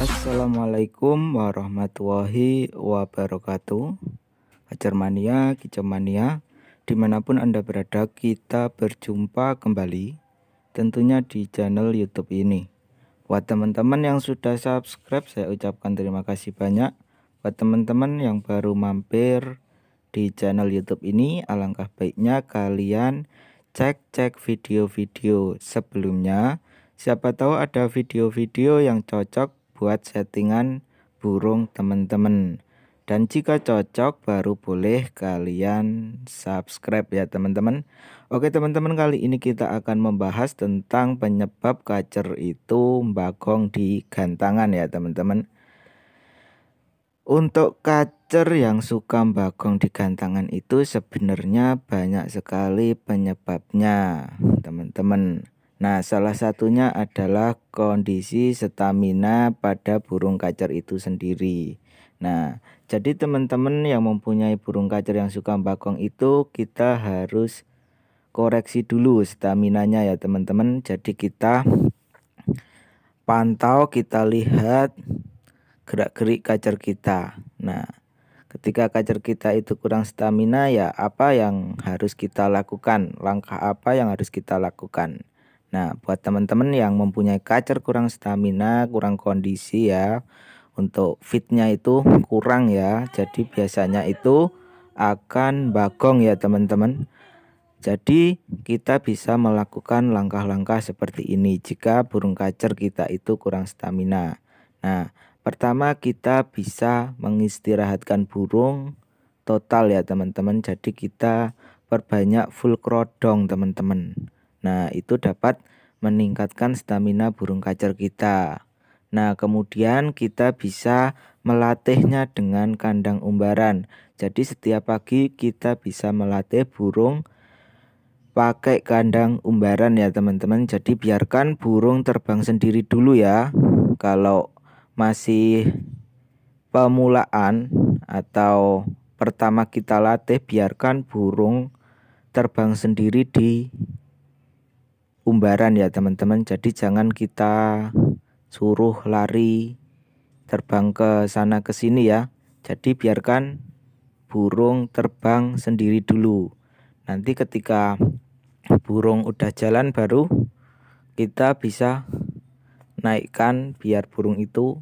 Assalamualaikum warahmatullahi wabarakatuh. Kacer mania, kicau mania, dimanapun Anda berada, kita berjumpa kembali tentunya di channel YouTube ini. Buat teman-teman yang sudah subscribe, saya ucapkan terima kasih banyak. Buat teman-teman yang baru mampir di channel YouTube ini, alangkah baiknya kalian cek video-video sebelumnya. Siapa tahu ada video-video yang cocok buat settingan burung teman-teman. Dan jika cocok baru boleh kalian subscribe ya teman-teman. Oke teman-teman, kali ini kita akan membahas tentang penyebab kacer itu mbagong di gantangan ya teman-teman. Untuk kacer yang suka mbagong di gantangan itu sebenarnya banyak sekali penyebabnya teman-teman. Nah, salah satunya adalah kondisi stamina pada burung kacer itu sendiri. Nah, jadi teman-teman yang mempunyai burung kacer yang suka mbagong itu, kita harus koreksi dulu staminanya ya teman-teman. Jadi kita pantau, kita lihat gerak-gerik kacer kita. Nah, ketika kacer kita itu kurang stamina, ya apa yang harus kita lakukan? Langkah apa yang harus kita lakukan? Nah, buat teman-teman yang mempunyai kacer kurang stamina, kurang kondisi ya, untuk fitnya itu kurang ya, jadi biasanya itu akan bagong ya teman-teman. Jadi kita bisa melakukan langkah-langkah seperti ini jika burung kacer kita itu kurang stamina. Nah, pertama kita bisa mengistirahatkan burung total ya teman-teman. Jadi kita perbanyak full krodong teman-teman. Nah, itu dapat meningkatkan stamina burung kacer kita. Nah, kemudian kita bisa melatihnya dengan kandang umbaran. Jadi setiap pagi kita bisa melatih burung pakai kandang umbaran ya teman-teman. Jadi biarkan burung terbang sendiri dulu ya. Kalau masih pemulaan atau pertama kita latih, biarkan burung terbang sendiri di umbaran ya teman-teman. Jadi jangan kita suruh lari terbang ke sana ke sini ya. Jadi biarkan burung terbang sendiri dulu. Nanti ketika burung udah jalan baru kita bisa naikkan biar burung itu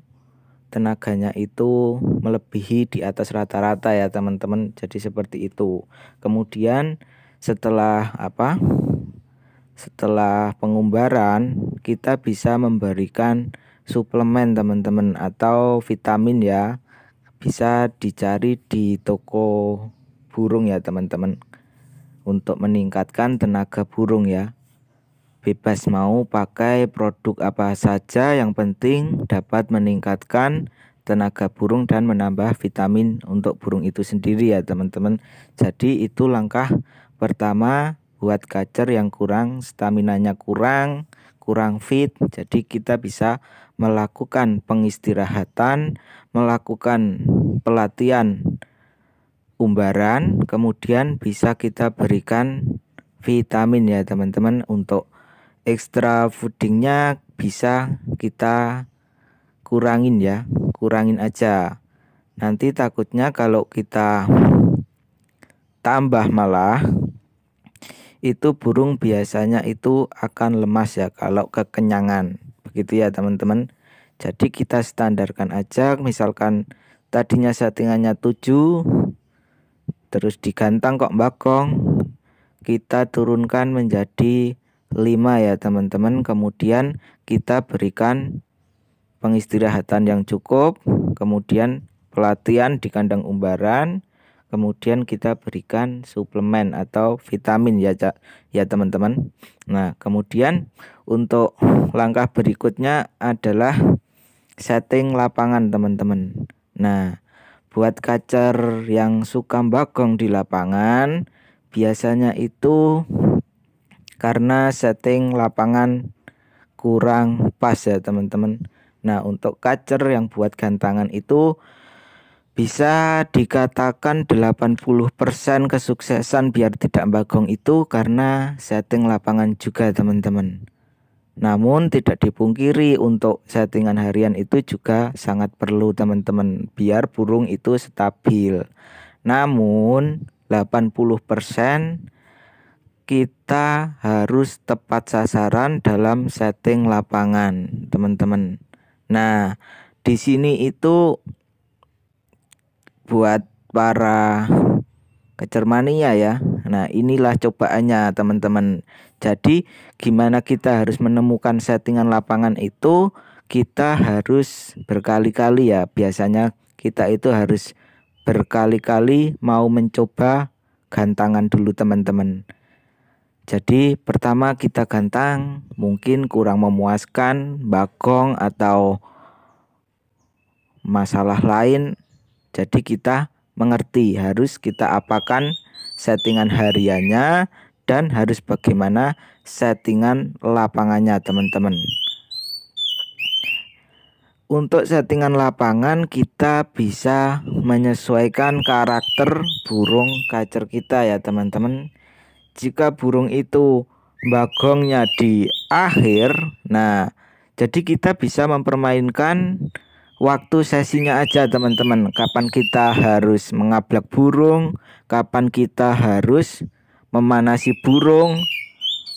tenaganya itu melebihi di atas rata-rata ya teman-teman. Jadi seperti itu. Kemudian setelah pengumbaran kita bisa memberikan suplemen teman-teman atau vitamin ya. Bisa dicari di toko burung ya teman-teman, untuk meningkatkan tenaga burung ya. Bebas mau pakai produk apa saja, yang penting dapat meningkatkan tenaga burung dan menambah vitamin untuk burung itu sendiri ya teman-teman. Jadi itu langkah pertama buat kacer yang kurang staminanya, kurang fit. Jadi kita bisa melakukan pengistirahatan, melakukan pelatihan umbaran, kemudian bisa kita berikan vitamin ya teman-teman. Untuk extra foodingnya bisa kita kurangin ya, kurangin aja. Nanti takutnya kalau kita tambah malah itu burung biasanya itu akan lemas ya kalau kekenyangan. Begitu ya teman-teman. Jadi kita standarkan aja, misalkan tadinya settingannya 7, terus digantang kok mbagong, kita turunkan menjadi 5 ya teman-teman. Kemudian kita berikan pengistirahatan yang cukup, kemudian pelatihan di kandang umbaran, kemudian kita berikan suplemen atau vitamin ya teman-teman. Nah, kemudian untuk langkah berikutnya adalah setting lapangan teman-teman. Nah, buat kacer yang suka mbagong di lapangan, biasanya itu karena setting lapangan kurang pas ya teman-teman. Nah, untuk kacer yang buat gantangan itu Bisa dikatakan 80% kesuksesan biar tidak bagong itu karena setting lapangan juga teman-teman. Namun tidak dipungkiri untuk settingan harian itu juga sangat perlu teman-teman biar burung itu stabil. Namun 80% kita harus tepat sasaran dalam setting lapangan teman-teman. Nah, di sini itu buat para kecermania ya. Nah, inilah cobaannya teman-teman. Jadi gimana kita harus menemukan settingan lapangan itu, kita harus berkali-kali ya. Biasanya kita itu harus berkali-kali mau mencoba gantangan dulu teman-teman. Jadi pertama kita gantang mungkin kurang memuaskan, bagong atau masalah lain. Jadi kita mengerti harus kita apakan settingan hariannya dan harus bagaimana settingan lapangannya teman-teman. Untuk settingan lapangan kita bisa menyesuaikan karakter burung kacer kita ya teman-teman. Jika burung itu bagongnya di akhir, nah jadi kita bisa mempermainkan waktu sesinya aja teman-teman. Kapan kita harus mengablak burung, kapan kita harus memanasi burung,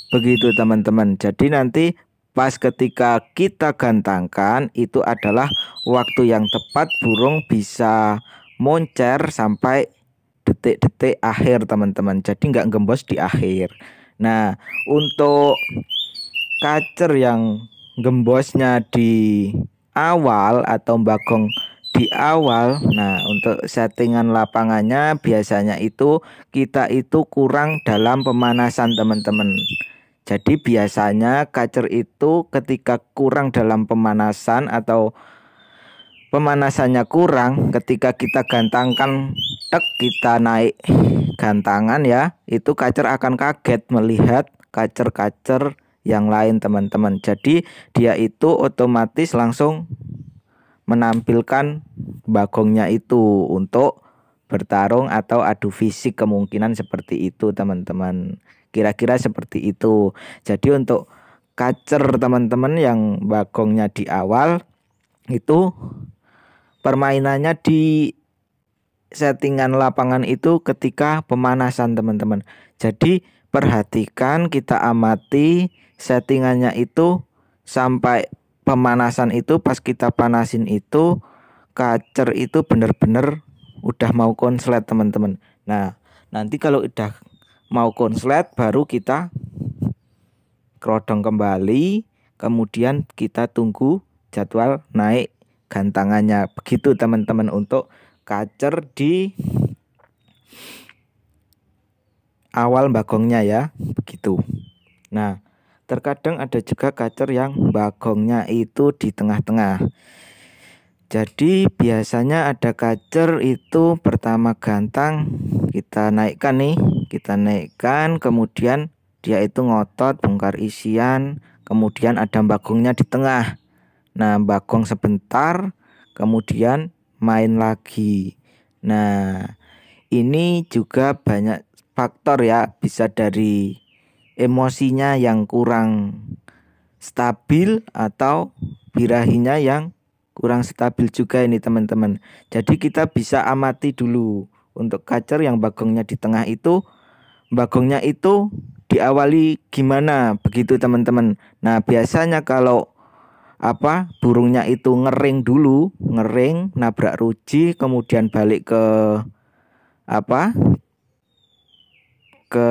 begitu teman-teman. Jadi nanti pas ketika kita gantangkan itu adalah waktu yang tepat burung bisa moncer sampai detik-detik akhir teman-teman. Jadi nggak gembos di akhir. Nah, untuk kacer yang gembosnya di awal atau bagong di awal, nah untuk settingan lapangannya biasanya itu kita itu kurang dalam pemanasan teman-teman. Jadi biasanya kacer itu ketika kurang dalam pemanasan atau pemanasannya kurang, ketika kita gantangkan tek kita naik gantangan ya, itu kacer akan kaget melihat kacer-kacer yang lain teman-teman. Jadi dia itu otomatis langsung menampilkan bagongnya itu untuk bertarung atau adu fisik, kemungkinan seperti itu teman-teman. Kira-kira seperti itu. Jadi untuk kacer teman-teman yang bagongnya di awal itu permainannya di settingan lapangan itu ketika pemanasan teman-teman. Jadi perhatikan, kita amati settingannya itu sampai pemanasan itu. Pas kita panasin itu kacer itu bener-bener udah mau konslet teman-teman. Nah nanti kalau udah mau konslet baru kita kerodong kembali, kemudian kita tunggu jadwal naik gantangannya. Begitu teman-teman untuk kacer di awal bagongnya ya, begitu. Nah terkadang ada juga kacer yang bagongnya itu di tengah-tengah. Jadi biasanya ada kacer itu pertama gantang kita naikkan nih, kita naikkan, kemudian dia itu ngotot bongkar isian, kemudian ada bagongnya di tengah. Nah bagong sebentar, kemudian main lagi. Nah ini juga banyak faktor ya, bisa dari emosinya yang kurang stabil atau birahinya yang kurang stabil juga ini teman-teman. Jadi kita bisa amati dulu untuk kacer yang bagongnya di tengah itu, bagongnya itu diawali gimana, begitu teman-teman. Nah biasanya kalau burungnya itu ngering dulu, ngering nabrak ruji, kemudian balik ke ke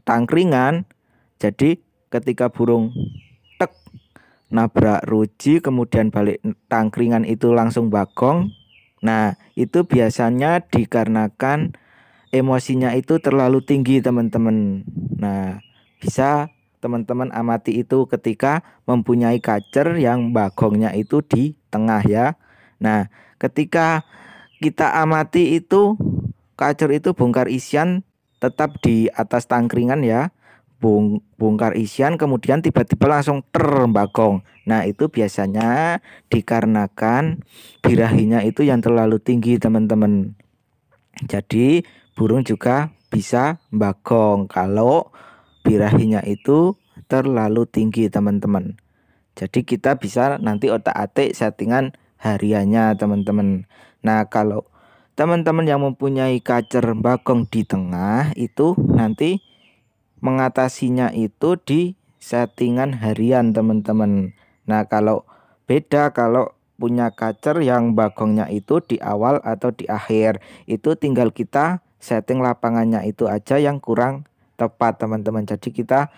tangkringan. Jadi ketika burung tek nabrak ruji kemudian balik tangkringan itu langsung bagong. Nah itu biasanya dikarenakan emosinya itu terlalu tinggi teman-teman. Nah bisa teman-teman amati itu ketika mempunyai kacer yang bagongnya itu di tengah ya. Nah ketika kita amati itu kacer itu bongkar isian tetap di atas tangkringan ya, bongkar isian kemudian tiba-tiba langsung terbagong. Nah, itu biasanya dikarenakan birahinya itu yang terlalu tinggi, teman-teman. Jadi burung juga bisa bagong kalau birahinya itu terlalu tinggi, teman-teman. Jadi kita bisa nanti otak-atik settingan hariannya, teman-teman. Nah, kalau teman-teman yang mempunyai kacer bagong di tengah itu nanti mengatasinya itu di settingan harian, teman-teman. Nah, kalau beda, kalau punya kacer yang bagongnya itu di awal atau di akhir, itu tinggal kita setting lapangannya itu aja yang kurang tepat, teman-teman. Jadi kita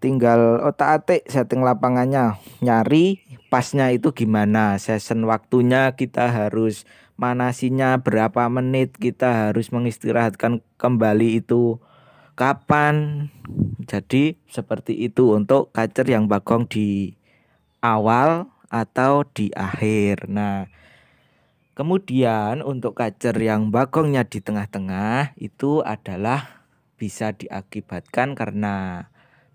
tinggal otak-atik setting lapangannya, nyari pasnya itu gimana, season waktunya kita harus manasinya berapa menit, kita harus mengistirahatkan kembali itu kapan. Jadi seperti itu untuk kacer yang bagong di awal atau di akhir. Nah, kemudian untuk kacer yang bagongnya di tengah-tengah itu adalah bisa diakibatkan karena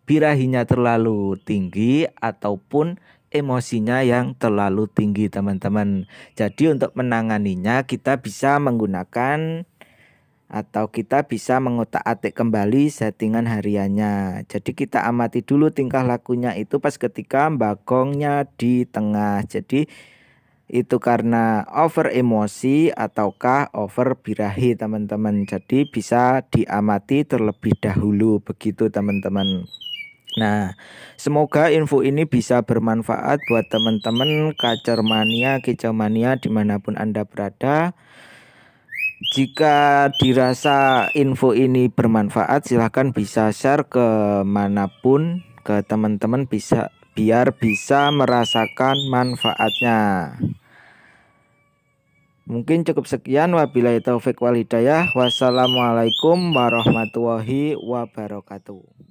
birahinya terlalu tinggi ataupun emosinya yang terlalu tinggi, teman-teman. Jadi untuk menanganinya kita bisa menggunakan atau kita bisa mengotak-atik kembali settingan hariannya. Jadi kita amati dulu tingkah lakunya itu pas ketika bagongnya di tengah. Jadi itu karena over emosi ataukah over birahi, teman-teman. Jadi bisa diamati terlebih dahulu begitu, teman-teman. Nah, semoga info ini bisa bermanfaat buat teman-teman kacer mania, kicau mania dimanapun Anda berada. Jika dirasa info ini bermanfaat, silahkan bisa share ke manapun ke teman-teman bisa biar bisa merasakan manfaatnya. Mungkin cukup sekian, wabillahi taufik wal hidayah. Wassalamualaikum warahmatullahi wabarakatuh.